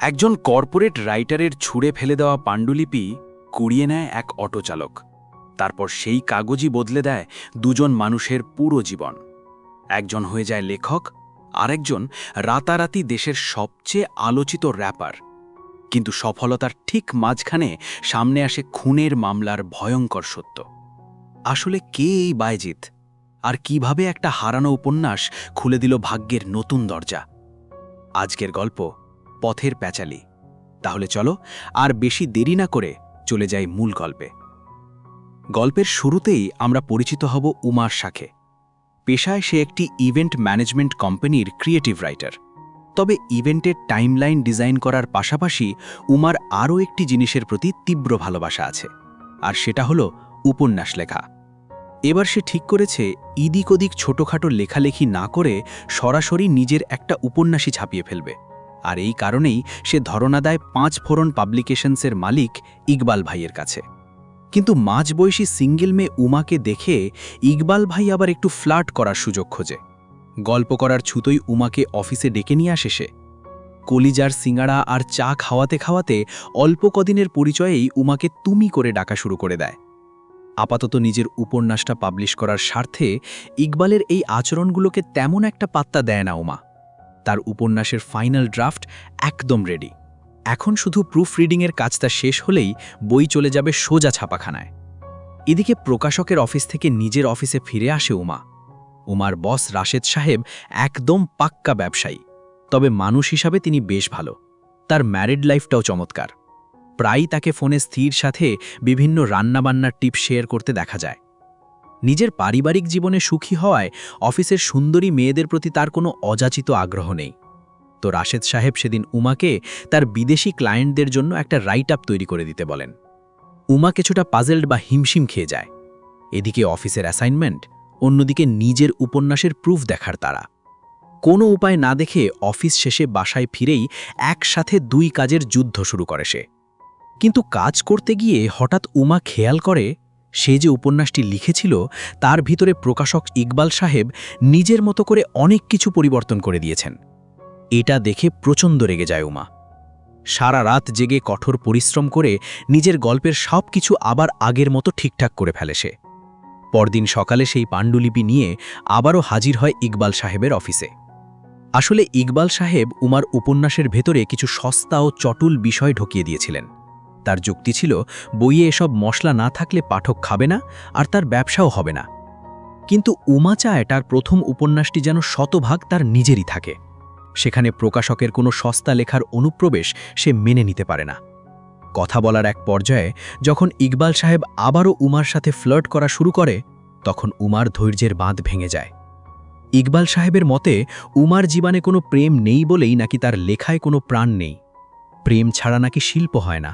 একজন কর্পোরেট রাইটারের ছুঁড়ে ফেলে দেওয়া পাণ্ডুলিপি কুড়িয়ে নেয় এক অটোচালক। তারপর সেই কাগজই বদলে দেয় দুজন মানুষের পুরো জীবন। একজন হয়ে যায় লেখক, আরেকজন রাতারাতি দেশের সবচেয়ে আলোচিত র্যাপার। কিন্তু সফলতার ঠিক মাঝখানে সামনে আসে খুনের মামলার ভয়ঙ্কর সত্য। আসলে কে এই বায়েজিদ, আর কিভাবে একটা হারানো উপন্যাস খুলে দিল ভাগ্যের নতুন দরজা? আজকের গল্প পথের প্যাচালি। তাহলে চলো আর বেশি দেরি না করে চলে যাই মূল গল্পে। গল্পের শুরুতেই আমরা পরিচিত হব উমার সাথে। পেশায় সে একটি ইভেন্ট ম্যানেজমেন্ট কোম্পানির ক্রিয়েটিভ রাইটার। তবে ইভেন্টের টাইমলাইন ডিজাইন করার পাশাপাশি উমার আরও একটি জিনিসের প্রতি তীব্র ভালোবাসা আছে, আর সেটা হলো উপন্যাস লেখা। এবার সে ঠিক করেছে ইদিক ওদিক ছোটোখাটো লেখালেখি না করে সরাসরি নিজের একটা উপন্যাসই ছাপিয়ে ফেলবে। আর এই কারণেই সে ধরনা দেয় 5 ফোরন পাবলিকেশনসের মালিক ইকবাল ভাইয়ের কাছে। কিন্তু মাঝবয়সী সিঙ্গেল মেয়ে উমাকে দেখে ইকবাল ভাই আবার একটু ফ্লার্ট করার সুযোগ খোঁজে। গল্প করার ছুতোই উমাকে অফিসে ডেকে নিয়ে আসে সে। কলিজার সিঙ্গাড়া আর চা খাওয়াতে খাওয়াতে অল্প কদিনের পরিচয়েই উমাকে তুমি করে ডাকা শুরু করে দেয়। আপাতত নিজের উপন্যাসটা পাবলিশ করার স্বার্থে ইকবালের এই আচরণগুলোকে তেমন একটা পাত্তা দেয় না উমা। তার উপন্যাসের ফাইনাল ড্রাফট একদম রেডি। এখন শুধু প্রুফ রিডিংয়ের কাজটা শেষ হলেই বই চলে যাবে সোজা ছাপাখানায়। এদিকে প্রকাশকের অফিস থেকে নিজের অফিসে ফিরে আসে উমা। উমার বস রাশেদ সাহেব একদম পাক্কা ব্যবসায়ী, তবে মানুষ হিসাবে তিনি বেশ ভালো। তার ম্যারিড লাইফটাও চমৎকার। প্রায়ই তাকে ফোনে স্থির সাথে বিভিন্ন রান্নাবান্নার টিপ শেয়ার করতে দেখা যায়। নিজের পারিবারিক জীবনে সুখী হওয়ায় অফিসের সুন্দরী মেয়েদের প্রতি তার কোনো অযাচিত আগ্রহ নেই। তো রাশেদ সাহেব সেদিন উমাকে তার বিদেশি ক্লায়েন্টদের জন্য একটা রাইট আপ তৈরি করে দিতে বলেন। উমা কিছুটা পাজেলড বা হিমশিম খেয়ে যায়। এদিকে অফিসের অ্যাসাইনমেন্ট, অন্যদিকে নিজের উপন্যাসের প্রুফ দেখার তাড়া। কোনো উপায় না দেখে অফিস শেষে বাসায় ফিরেই একসাথে 2 কাজের যুদ্ধ শুরু করে সে। কিন্তু কাজ করতে গিয়ে হঠাৎ উমা খেয়াল করে সে যে উপন্যাসটি লিখেছিল তার ভিতরে প্রকাশক ইকবাল সাহেব নিজের মতো করে অনেক কিছু পরিবর্তন করে দিয়েছেন। এটা দেখে প্রচণ্ড রেগে যায় উমা। সারা রাত জেগে কঠোর পরিশ্রম করে নিজের গল্পের সব কিছু আবার আগের মতো ঠিকঠাক করে ফেলে সে। পরদিন সকালে সেই পাণ্ডুলিপি নিয়ে আবারও হাজির হয় ইকবাল সাহেবের অফিসে। আসলে ইকবাল সাহেব উমার উপন্যাসের ভেতরে কিছু সস্তা ও চটুল বিষয় ঢুকিয়ে দিয়েছিলেন। তার যুক্তি ছিল বইয়ে এসব মশলা না থাকলে পাঠক খাবে না, আর তার ব্যবসাও হবে না। কিন্তু উমা চায় তার প্রথম উপন্যাসটি যেন শতভাগ তার নিজেরই থাকে। সেখানে প্রকাশকের কোনো সস্তা লেখার অনুপ্রবেশ সে মেনে নিতে পারে না। কথা বলার এক পর্যায়ে যখন ইকবাল সাহেব আবারও উমার সাথে ফ্লার্ট করা শুরু করে, তখন উমার ধৈর্যের বাঁধ ভেঙে যায়। ইকবাল সাহেবের মতে উমার জীবনে কোনো প্রেম নেই বলেই নাকি তার লেখায় কোনো প্রাণ নেই। প্রেম ছাড়া নাকি শিল্প হয় না।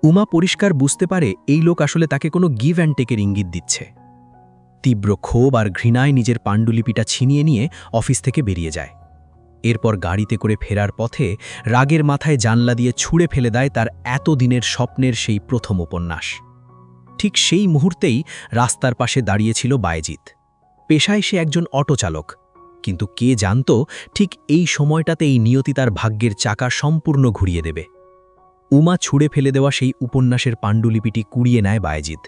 উমা পরিষ্কার বুঝতে পারে এই লোক আসলে তাকে কোনো গিভ অ্যান্ড টেকের ইঙ্গিত দিচ্ছে। তীব্র ক্ষোভ আর ঘৃণায় নিজের পাণ্ডুলিপিটা ছিনিয়ে নিয়ে অফিস থেকে বেরিয়ে যায়। এরপর গাড়িতে করে ফেরার পথে রাগের মাথায় জানলা দিয়ে ছুঁড়ে ফেলে দেয় তার এতদিনের স্বপ্নের সেই প্রথম উপন্যাস। ঠিক সেই মুহূর্তেই রাস্তার পাশে দাঁড়িয়েছিল বায়েজিদ। পেশায় সে একজন অটো চালক, কিন্তু কে জানত ঠিক এই সময়টাতেই নিয়তি তার ভাগ্যের চাকা সম্পূর্ণ ঘুরিয়ে দেবে। উমা ছুঁড়ে ফেলে দেওয়া সেই উপন্যাসের পাণ্ডুলিপিটি কুড়িয়ে নেয় বায়েজিদ।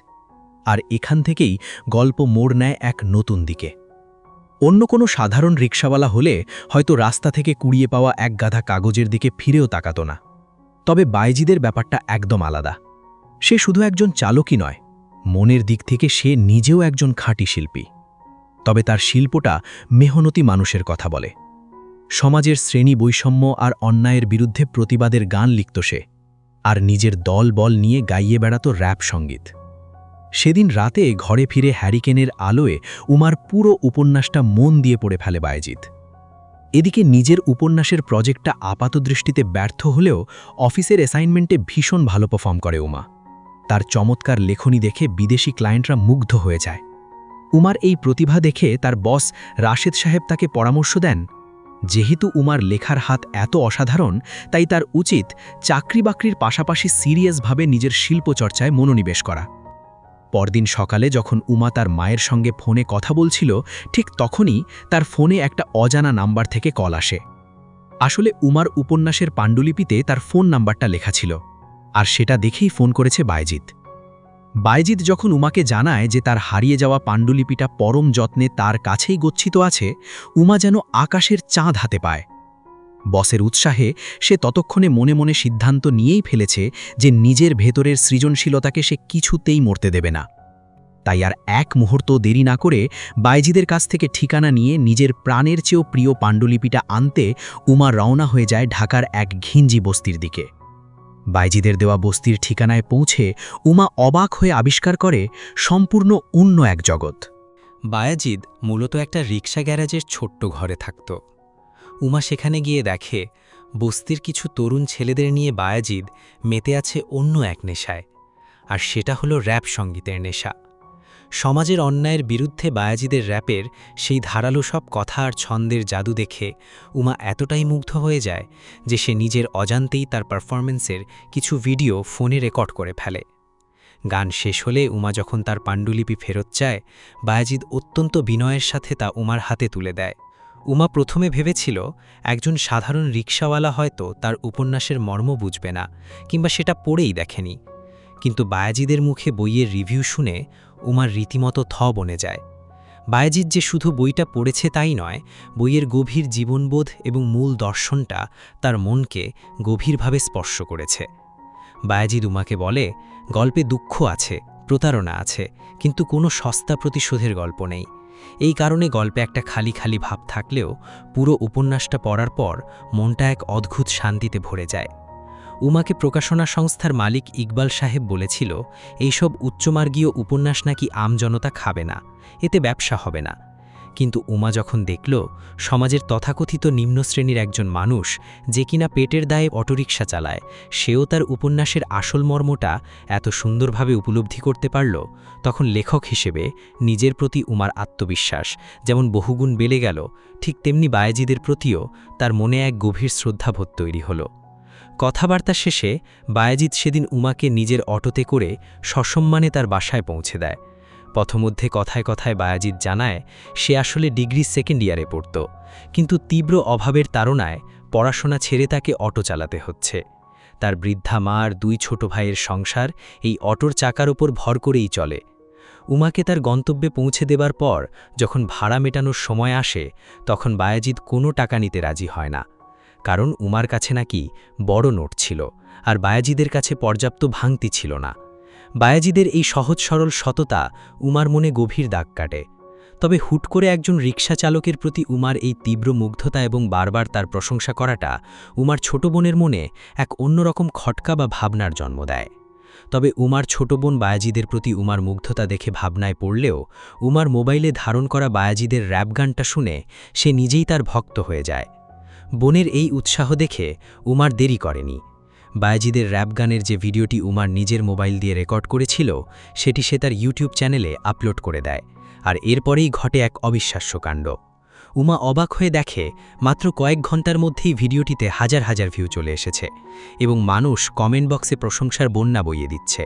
আর এখান থেকেই গল্প মোড় নেয় এক নতুন দিকে। অন্য কোনো সাধারণ রিকশাওয়ালা হলে হয়তো রাস্তা থেকে কুড়িয়ে পাওয়া এক গাধা কাগজের দিকে ফিরেও তাকাতো না। তবে বায়েজিদের ব্যাপারটা একদম আলাদা। সে শুধু একজন চালকই নয়, মনের দিক থেকে সে নিজেও একজন খাঁটি শিল্পী। তবে তার শিল্পটা মেহনতি মানুষের কথা বলে। সমাজের শ্রেণী বৈষম্য আর অন্যায়ের বিরুদ্ধে প্রতিবাদের গান লিখত সে, আর নিজের দল বল নিয়ে গাইয়ে বেড়াত র‍্যাপ সঙ্গীত। সেদিন রাতে ঘরে ফিরে হ্যারিকেনের আলোয় উমার পুরো উপন্যাসটা মন দিয়ে পড়ে ফেলে বায়েজিদ। এদিকে নিজের উপন্যাসের প্রজেক্টটা আপাতদৃষ্টিতে ব্যর্থ হলেও অফিসের অ্যাসাইনমেন্টে ভীষণ ভালো পারফর্ম করে উমা। তার চমৎকার লেখনী দেখে বিদেশি ক্লায়েন্টরা মুগ্ধ হয়ে যায়। উমার এই প্রতিভা দেখে তার বস রাশেদ সাহেব তাকে পরামর্শ দেন, যেহেতু উমার লেখার হাত এত অসাধারণ, তাই তার উচিত চাকরি বাকরির পাশাপাশি সিরিয়াসভাবে নিজের শিল্পচর্চায় মনোনিবেশ করা। পরদিন সকালে যখন উমা তার মায়ের সঙ্গে ফোনে কথা বলছিল, ঠিক তখনই তার ফোনে একটা অজানা নাম্বার থেকে কল আসে। আসলে উমার উপন্যাসের পাণ্ডুলিপিতে তার ফোন নাম্বারটা লেখা ছিল, আর সেটা দেখেই ফোন করেছে বায়েজিদ। বায়েজিদ যখন উমাকে জানায় যে তার হারিয়ে যাওয়া পাণ্ডুলিপিটা পরম যত্নে তার কাছেই গচ্ছিত আছে, উমা যেন আকাশের চাঁদ হাতে পায়। বসের উৎসাহে সে ততক্ষণে মনে মনে সিদ্ধান্ত নিয়েই ফেলেছে যে নিজের ভেতরের সৃজনশীলতাকে সে কিছুতেই মরতে দেবে না। তাই আর এক মুহূর্ত দেরি না করে বায়েজিদের কাছ থেকে ঠিকানা নিয়ে নিজের প্রাণের চেয়েও প্রিয় পাণ্ডুলিপিটা আনতে উমা রওনা হয়ে যায় ঢাকার এক ঘিঞ্জি বস্তির দিকে। বায়েজিদের দেওয়া বস্তির ঠিকানায় পৌঁছে উমা অবাক হয়ে আবিষ্কার করে সম্পূর্ণ অন্য এক জগৎ। বায়েজিদ মূলত একটা রিকশা গ্যারেজের ছোট্ট ঘরে থাকত। উমা সেখানে গিয়ে দেখে বস্তির কিছু তরুণ ছেলেদের নিয়ে বায়েজিদ মেতে আছে অন্য এক নেশায়, আর সেটা হলো র্যাপ সঙ্গীতের নেশা। সমাজের অন্যায়ের বিরুদ্ধে বায়েজিদের র্যাপের সেই ধারালো সব কথা আর ছন্দের জাদু দেখে উমা এতটাই মুগ্ধ হয়ে যায় যে সে নিজের অজান্তেই তার পারফরমেন্সের কিছু ভিডিও ফোনে রেকর্ড করে ফেলে। গান শেষ হলে উমা যখন তার পাণ্ডুলিপি ফেরত চায়, বায়েজিদ অত্যন্ত বিনয়ের সাথে তা উমার হাতে তুলে দেয়। উমা প্রথমে ভেবেছিল একজন সাধারণ রিকশাওয়ালা হয়তো তার উপন্যাসের মর্ম বুঝবে না, কিংবা সেটা পড়েই দেখেনি। কিন্তু বায়েজিদের মুখে বইয়ের রিভিউ শুনে উমার রীতিমতো বনে যায়। বায়েজিদ যে শুধু বইটা পড়েছে তাই নয়, বইয়ের গভীর জীবনবোধ এবং মূল দর্শনটা তার মনকে গভীরভাবে স্পর্শ করেছে। বায়েজিদ উমাকে বলে, গল্পে দুঃখ আছে, প্রতারণা আছে, কিন্তু কোনো সস্তা প্রতিশোধের গল্প নেই। এই কারণে গল্পে একটা খালি খালি ভাব থাকলেও পুরো উপন্যাসটা পড়ার পর মনটা এক অদ্ভুত শান্তিতে ভরে যায়। উমাকে প্রকাশনা সংস্থার মালিক ইকবাল সাহেব বলেছিল, এইসব উচ্চমার্গীয় উপন্যাস নাকি আমজনতা খাবে না, এতে ব্যবসা হবে না। কিন্তু উমা যখন দেখল সমাজের তথাকথিত নিম্ন শ্রেণীর একজন মানুষ, যে কিনা পেটের দায়ে অটোরিকশা চালায়, সেও তার উপন্যাসের আসল মর্মটা এত সুন্দরভাবে উপলব্ধি করতে পারল, তখন লেখক হিসেবে নিজের প্রতি উমার আত্মবিশ্বাস যেমন বহুগুণ বেড়ে গেল, ঠিক তেমনি বায়েজিদের প্রতিও তার মনে এক গভীর শ্রদ্ধাবোধ তৈরি হল। কথাবার্তা শেষে বায়েজিদ সেদিন উমাকে নিজের অটোতে করে সসম্মানে তার বাসায় পৌঁছে দেয়। পথমধ্যে কথায় কথায় বায়েজিদ জানায় সে আসলে ডিগ্রি সেকেন্ড ইয়ারে পড়ত, কিন্তু তীব্র অভাবের তাড়নায় পড়াশোনা ছেড়ে তাকে অটো চালাতে হচ্ছে। তার বৃদ্ধা মা আর 2 ছোট ভাইয়ের সংসার এই অটোর চাকার ওপর ভর করেই চলে। উমাকে তার গন্তব্যে পৌঁছে দেবার পর যখন ভাড়া মেটানোর সময় আসে, তখন বায়েজিদ কোনো টাকা নিতে রাজি হয় না, কারণ উমার কাছে নাকি বড় নোট ছিল আর বায়েজিদের কাছে পর্যাপ্ত ভাঙতি ছিল না। বায়েজিদের এই সহজ সরল সততা উমার মনে গভীর দাগ কাটে। তবে হুট করে একজন রিকশা চালকের প্রতি উমার এই তীব্র মুগ্ধতা এবং বারবার তার প্রশংসা করাটা উমার ছোট বোনের মনে এক অন্যরকম খটকা বা ভাবনার জন্ম দেয়। তবে উমার ছোট বোন বায়েজিদের প্রতি উমার মুগ্ধতা দেখে ভাবনায় পড়লেও উমার মোবাইলে ধারণ করা বায়েজিদের র্যাপ গানটা শুনে সে নিজেই তার ভক্ত হয়ে যায়। বোনের এই উৎসাহ দেখে উমার দেরি করেনি। বায়েজিদের র্যাপ গানের যে ভিডিওটি উমার নিজের মোবাইল দিয়ে রেকর্ড করেছিল, সেটি সে তার ইউটিউব চ্যানেলে আপলোড করে দেয়, আর এরপরেই ঘটে এক অবিশ্বাস্য কাণ্ড। উমা অবাক হয়ে দেখে মাত্র কয়েক ঘন্টার মধ্যেই ভিডিওটিতে হাজার হাজার ভিউ চলে এসেছে এবং মানুষ কমেন্ট বক্সে প্রশংসার বন্যা বইয়ে দিচ্ছে।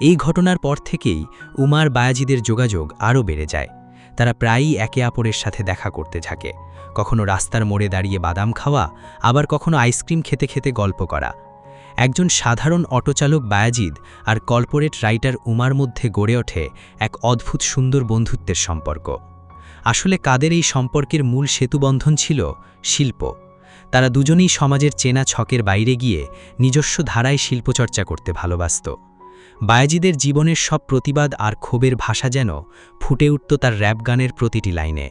এই ঘটনার পর থেকেই উমার বায়েজিদের যোগাযোগ আরও বেড়ে যায়। তারা প্রায়ই একে অপরের সাথে দেখা করতে থাকে, কখনো রাস্তার মোড়ে দাঁড়িয়ে বাদাম খাওয়া, আবার কখনো আইসক্রিম খেতে খেতে গল্প করা। একজন সাধারণ অটোচালক বায়েজিদ আর কর্পোরেট রাইটার উমার মধ্যে গড়ে ওঠে এক অদ্ভুত সুন্দর বন্ধুত্বের সম্পর্ক। আসলে কাদের এই সম্পর্কের মূল সেতুবন্ধন ছিল শিল্প। তারা দুজনেই সমাজের চেনা ছকের বাইরে গিয়ে নিজস্ব ধারায় শিল্পচর্চা করতে ভালোবাসত। বায়েজিদের জীবনের সব প্রতিবাদ আর ক্ষোভের ভাষা যেন ফুটে উঠত তার র্যাপ গানের প্রতিটি লাইনে।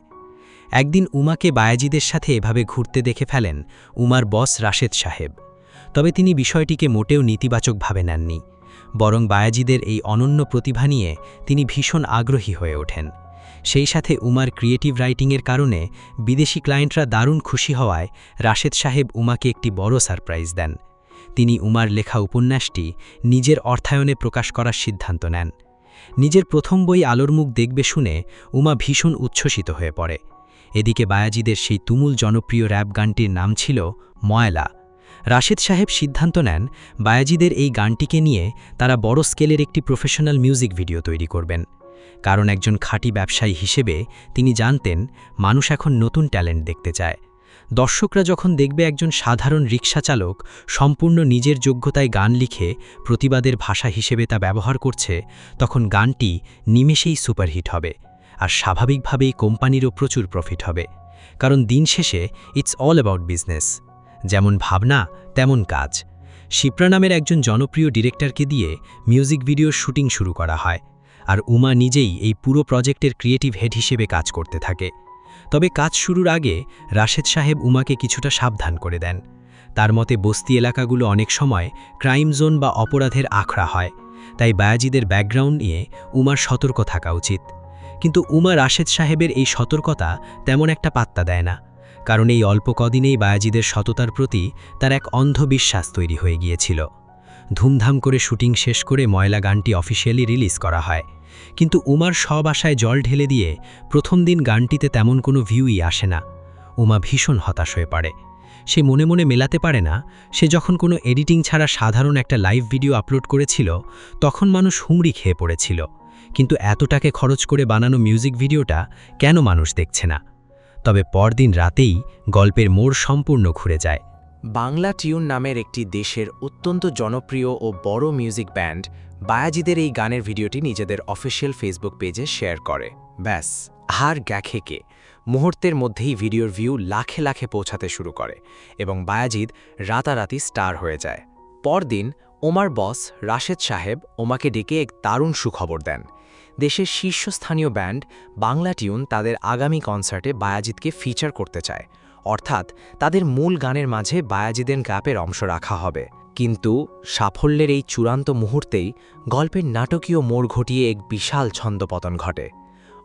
একদিন উমাকে বায়েজিদের সাথে এভাবে ঘুরতে দেখে ফেলেন উমার বস রাশেদ সাহেব। তবে তিনি বিষয়টিকে মোটেও নেতিবাচকভাবে নেননি, বরং বায়েজিদের এই অনন্য প্রতিভা নিয়ে তিনি ভীষণ আগ্রহী হয়ে ওঠেন। সেই সাথে উমার ক্রিয়েটিভ রাইটিংয়ের কারণে বিদেশি ক্লায়েন্টরা দারুণ খুশি হওয়ায় রাশেদ সাহেব উমাকে একটি বড় সারপ্রাইজ দেন। তিনি উমার লেখা উপন্যাসটি নিজের অর্থায়নে প্রকাশ করার সিদ্ধান্ত নেন। নিজের প্রথম বই আলোর মুখ দেখবে শুনে উমা ভীষণ উচ্ছ্বসিত হয়ে পড়ে। এদিকে বায়েজিদের সেই তুমুল জনপ্রিয় র্যাপ গানটির নাম ছিল ময়লা। রাশেদ সাহেব সিদ্ধান্ত নেন বায়েজিদের এই গানটিকে নিয়ে তারা বড় স্কেলের একটি প্রফেশনাল মিউজিক ভিডিও তৈরি করবেন, কারণ একজন খাঁটি ব্যবসায়ী হিসেবে তিনি জানতেন মানুষ এখন নতুন ট্যালেন্ট দেখতে চায়। দর্শকরা যখন দেখবে একজন সাধারণ রিকশা চালক সম্পূর্ণ নিজের যোগ্যতায় গান লিখে প্রতিবাদের ভাষা হিসেবে তা ব্যবহার করছে, তখন গানটি নিমেষেই সুপারহিট হবে, আর স্বাভাবিকভাবেই কোম্পানিরও প্রচুর প্রফিট হবে। কারণ দিন শেষে ইটস অল অ্যাবাউট বিজনেস। যেমন ভাবনা তেমন কাজ। শিপ্রা নামের একজন জনপ্রিয় ডিরেক্টরকে দিয়ে মিউজিক ভিডিওর শুটিং শুরু করা হয়, আর উমা নিজেই এই পুরো প্রজেক্টের ক্রিয়েটিভ হেড হিসেবে কাজ করতে থাকে। তবে কাজ শুরুর আগে রাশেদ সাহেব উমাকে কিছুটা সাবধান করে দেন। তার মতে বস্তি এলাকাগুলো অনেক সময় ক্রাইম জোন বা অপরাধের আখড়া হয়, তাই বায়াজিদের ব্যাকগ্রাউন্ড নিয়ে উমার সতর্ক থাকা উচিত। কিন্তু উমা রাশেদ সাহেবের এই সতর্কতা তেমন একটা পাত্তা দেয় না, কারণ এই অল্প কদিনেই বায়াজিদের সততার প্রতি তার এক অন্ধবিশ্বাস তৈরি হয়ে গিয়েছিল। ধুমধাম করে শুটিং শেষ করে ময়লা গানটি অফিসিয়ালি রিলিজ করা হয়, কিন্তু উমার সব আশায় জল ঢেলে দিয়ে প্রথম দিন গানটিতে তেমন কোনো ভিউই আসে না। উমা ভীষণ হতাশ হয়ে পড়ে। সে মনে মনে মেলাতে পারে না, সে যখন কোনো এডিটিং ছাড়া সাধারণ একটা লাইভ ভিডিও আপলোড করেছিল তখন মানুষ হুমড়ি খেয়ে পড়েছিল, কিন্তু এত টাকা খরচ করে বানানো মিউজিক ভিডিওটা কেন মানুষ দেখছে না। তবে পরদিন রাতেই গল্পের মোড় সম্পূর্ণ ঘুরে যায়। বাংলা টিউন নামের একটি দেশের অত্যন্ত জনপ্রিয় ও বড় মিউজিক ব্যান্ড বায়াজিদের এই গানের ভিডিওটি নিজেদের অফিসিয়াল ফেসবুক পেজে শেয়ার করে। ব্যাস, আর গ্যাখেকে মুহূর্তের মধ্যেই ভিডিওর ভিউ লাখে লাখে পৌঁছাতে শুরু করে এবং বায়াজিদ রাতারাতি স্টার হয়ে যায়। পরদিন ওমার বস রাশেদ সাহেব ওমাকে ডেকে এক দারুণ সুখবর দেন। দেশের শীর্ষস্থানীয় ব্যান্ড বাংলা টিউন তাদের আগামী কনসার্টে বায়াজিদকে ফিচার করতে চায়, অর্থাৎ তাদের মূল গানের মাঝে বায়াজিদের গাপের অংশ রাখা হবে। কিন্তু সাফল্যের এই চূড়ান্ত মুহূর্তেই গল্পের নাটকীয় মোড় ঘটিয়ে এক বিশাল ছন্দপতন ঘটে।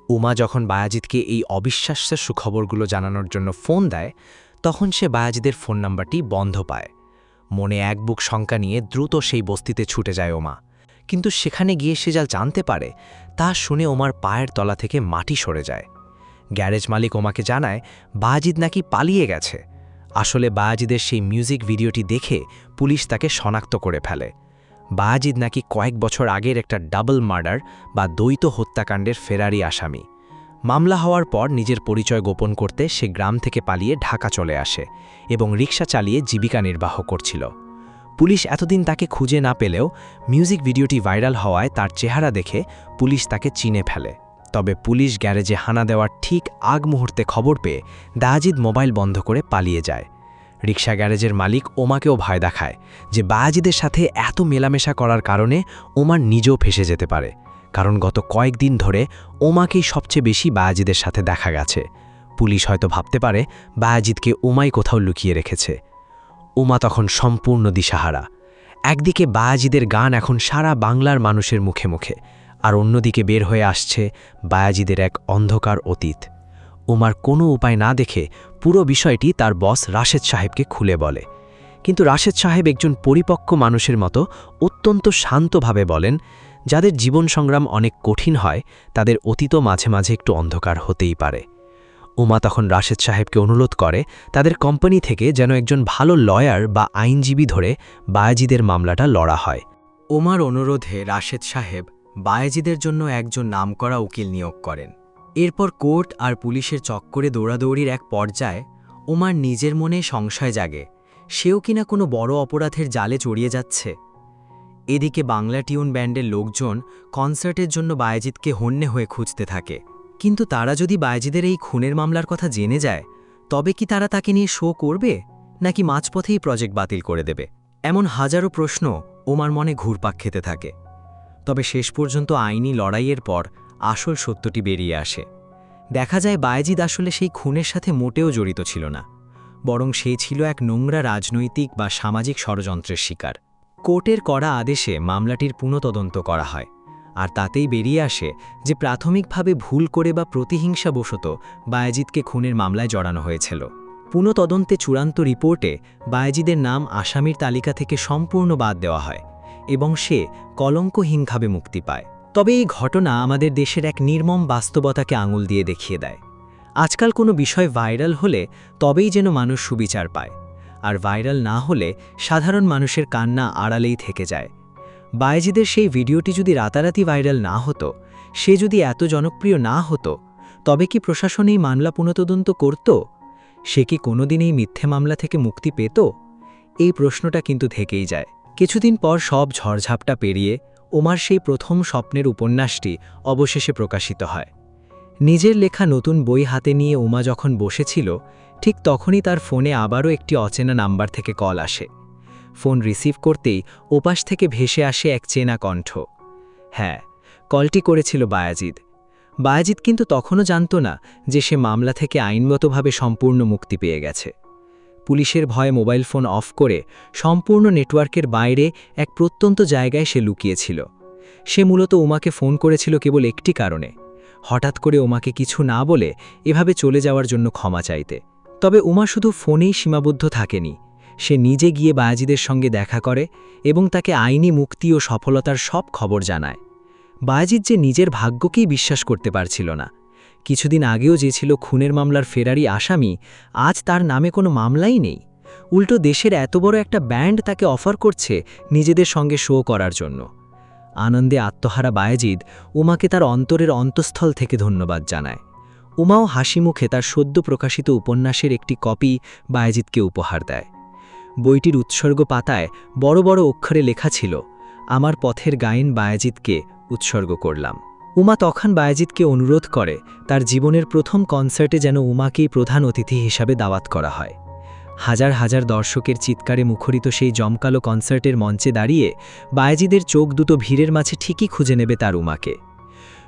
উমা যখন বায়াজিদকে এই অবিশ্বাস্য সুখবরগুলো জানানোর জন্য ফোন দেয়, তখন সে বায়াজিদের ফোন নাম্বারটি বন্ধ পায়। মনে এক বুক শঙ্কা নিয়ে দ্রুত সেই বস্তিতে ছুটে যায় ওমা, কিন্তু সেখানে গিয়ে সে যা জানতে পারে তা শুনে ওমার পায়ের তলা থেকে মাটি সরে যায়। গ্যারেজ মালিক ওমাকে জানায় বায়াজিদ নাকি পালিয়ে গেছে। আসলে বায়াজিদের সেই মিউজিক ভিডিওটি দেখে পুলিশ তাকে শনাক্ত করে ফেলে। বায়াজিদ নাকি কয়েক বছর আগের একটা ডাবল মার্ডার বা দ্বৈত হত্যাকাণ্ডের ফেরারি আসামি। মামলা হওয়ার পর নিজের পরিচয় গোপন করতে সে গ্রাম থেকে পালিয়ে ঢাকা চলে আসে এবং রিকশা চালিয়ে জীবিকা নির্বাহ করছিল। পুলিশ এতদিন তাকে খুঁজে না পেলেও মিউজিক ভিডিওটি ভাইরাল হওয়ায় তার চেহারা দেখে পুলিশ তাকে চিনে ফেলে। তবে পুলিশ গ্যারেজে হানা দেওয়ার ঠিক আগ মুহূর্তে খবর পেয়ে বায়াজিদ মোবাইল বন্ধ করে পালিয়ে যায়। রিকশা গ্যারেজের মালিক ওমাকেও ভয় দেখায় যে বায়াজিদের সাথে এত মেলামেশা করার কারণে ওমার নিজেও ফেসে যেতে পারে, কারণ গত কয়েকদিন ধরে ওমাকেই সবচেয়ে বেশি বায়াজিদের সাথে দেখা গেছে। পুলিশ হয়তো ভাবতে পারে বায়াজিদকে ওমাই কোথাও লুকিয়ে রেখেছে। উমা তখন সম্পূর্ণ দিশাহারা। একদিকে বায়াজিদের গান এখন সারা বাংলার মানুষের মুখে মুখে, আর অন্যদিকে বের হয়ে আসছে বায়াজিদের এক অন্ধকার অতীত। উমার কোনো উপায় না দেখে পুরো বিষয়টি তার বস রাশেদ সাহেবকে খুলে বলে, কিন্তু রাশেদ সাহেব একজন পরিপক্ক মানুষের মতো অত্যন্ত শান্তভাবে বলেন, যাদের জীবন সংগ্রাম অনেক কঠিন হয় তাদের অতীতও মাঝে মাঝে একটু অন্ধকার হতেই পারে। উমা তখন রাশেদ সাহেবকে অনুরোধ করে তাদের কোম্পানি থেকে যেন একজন ভালো লয়ার বা আইনজীবী ধরে বায়াজিদের মামলাটা লড়া হয়। ওমার অনুরোধে রাশেদ সাহেব বায়াজিদের জন্য একজন নামকরা উকিল নিয়োগ করেন। এরপর কোর্ট আর পুলিশের চক্করে দৌড়াদৌড়ির এক পর্যায়ে ওমার নিজের মনে সংশয় জাগে, সেও কিনা কোনো বড় অপরাধের জালে জড়িয়ে যাচ্ছে। এদিকে বাংলা টিউন ব্যান্ডের লোকজন কনসার্টের জন্য বায়াজিদকে হন্যে হয়ে খুঁজতে থাকে, কিন্তু তারা যদি বায়াজিদের এই খুনের মামলার কথা জেনে যায় তবে কি তারা তাকে নিয়ে শো করবে, নাকি মাঝপথেই প্রজেক্ট বাতিল করে দেবে? এমন হাজারো প্রশ্ন ওমার মনে ঘুরপাক খেতে থাকে। তবে শেষ পর্যন্ত আইনি লড়াইয়ের পর আসল সত্যটি বেরিয়ে আসে। দেখা যায় বায়াজিদ আসলে সেই খুনের সাথে মোটেও জড়িত ছিল না, বরং সে ছিল এক নোংরা রাজনৈতিক বা সামাজিক ষড়যন্ত্রের শিকার। কোর্টের করা আদেশে মামলাটির পুনঃতদন্ত করা হয়, আর তাতেই বেরিয়ে আসে যে প্রাথমিকভাবে ভুল করে বা প্রতিহিংসাবশত বায়াজিদকে খুনের মামলায় জড়ানো হয়েছিল। পুনঃতদন্তে চূড়ান্ত রিপোর্টে বায়াজিদের নাম আসামির তালিকা থেকে সম্পূর্ণ বাদ দেওয়া হয় এবং সে কলঙ্কহীনভাবে মুক্তি পায়। তবে এই ঘটনা আমাদের দেশের এক নির্মম বাস্তবতাকে আঙুল দিয়ে দেখিয়ে দেয়। আজকাল কোনো বিষয় ভাইরাল হলে তবেই যেন মানুষ সুবিচার পায়, আর ভাইরাল না হলে সাধারণ মানুষের কান্না আড়ালেই থেকে যায়। বায়াজিদের সেই ভিডিওটি যদি রাতারাতি ভাইরাল না হতো, সে যদি এত জনপ্রিয় না হতো, তবে কি প্রশাসন এই মামলা পুনঃতদন্ত করত? সে কি কোনোদিন এই মিথ্যে মামলা থেকে মুক্তি পেত? এই প্রশ্নটা কিন্তু থেকেই যায়। কিছুদিন পর সব ঝড়ঝাপটা পেরিয়ে উমার সেই প্রথম স্বপ্নের উপন্যাসটি অবশেষে প্রকাশিত হয়। নিজের লেখা নতুন বই হাতে নিয়ে উমা যখন বসেছিল, ঠিক তখনই তার ফোনে আবারও একটি অচেনা নাম্বার থেকে কল আসে। ফোন রিসিভ করতেই ওপাশ থেকে ভেসে আসে এক চেনা কণ্ঠ। হ্যাঁ, কলটি করেছিল বায়াজিদ। বায়াজিদ কিন্তু তখনও জানত না যে সে মামলা থেকে আইনগতভাবে সম্পূর্ণ মুক্তি পেয়ে গেছে। পুলিশের ভয়ে মোবাইল ফোন অফ করে সম্পূর্ণ নেটওয়ার্কের বাইরে এক প্রত্যন্ত জায়গায় সে লুকিয়েছিল। সে মূলত উমাকে ফোন করেছিল কেবল একটি কারণে, হঠাৎ করে উমাকে কিছু না বলে এভাবে চলে যাওয়ার জন্য ক্ষমা চাইতে। তবে উমা শুধু ফোনেই সীমাবদ্ধ থাকেনি। সে নিজে গিয়ে বায়াজিদের সঙ্গে দেখা করে এবং তাকে আইনি মুক্তি ও সফলতার সব খবর জানায়। বায়াজিদ যে নিজের ভাগ্যকেই বিশ্বাস করতে পারছিল না। কিছুদিন আগেও যে ছিল খুনের মামলার ফেরারি আসামি, আজ তার নামে কোনো মামলাই নেই। উল্টো দেশের এত বড় একটা ব্যান্ড তাকে অফার করছে নিজেদের সঙ্গে শো করার জন্য। আনন্দে আত্মহারা বায়াজিদ উমাকে তার অন্তরের অন্তঃস্থল থেকে ধন্যবাদ জানায়। উমাও হাসি মুখে তার সদ্য প্রকাশিত উপন্যাসের একটি কপি বায়াজিদকে উপহার দেয়। বইটির উৎসর্গ পাতায় বড় বড় অক্ষরে লেখা ছিল, আমার পথের গায়েন বায়াজিদকে উৎসর্গ করলাম। উমা তখন বায়াজিদকে অনুরোধ করে তার জীবনের প্রথম কনসার্টে যেন উমাকেই প্রধান অতিথি হিসাবে দাওয়াত করা হয়। হাজার হাজার দর্শকের চিৎকারে মুখরিত সেই জমকালো কনসার্টের মঞ্চে দাঁড়িয়ে বায়াজিদের চোখ দুটো ভিড়ের মাঝে ঠিকই খুঁজে নেবে তার উমাকে।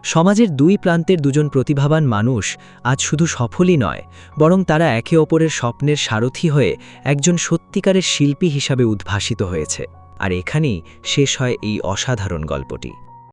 সমাজের দুই প্রান্তের দুজন প্রতিভাবান মানুষ আজ শুধু সফলই নয়, বরং তারা একে অপরের স্বপ্নের সারথি হয়ে একজন সত্যিকারের শিল্পী হিসাবে উদ্ভাসিত হয়েছে। আর এখানেই শেষ হয় এই অসাধারণ গল্পটি।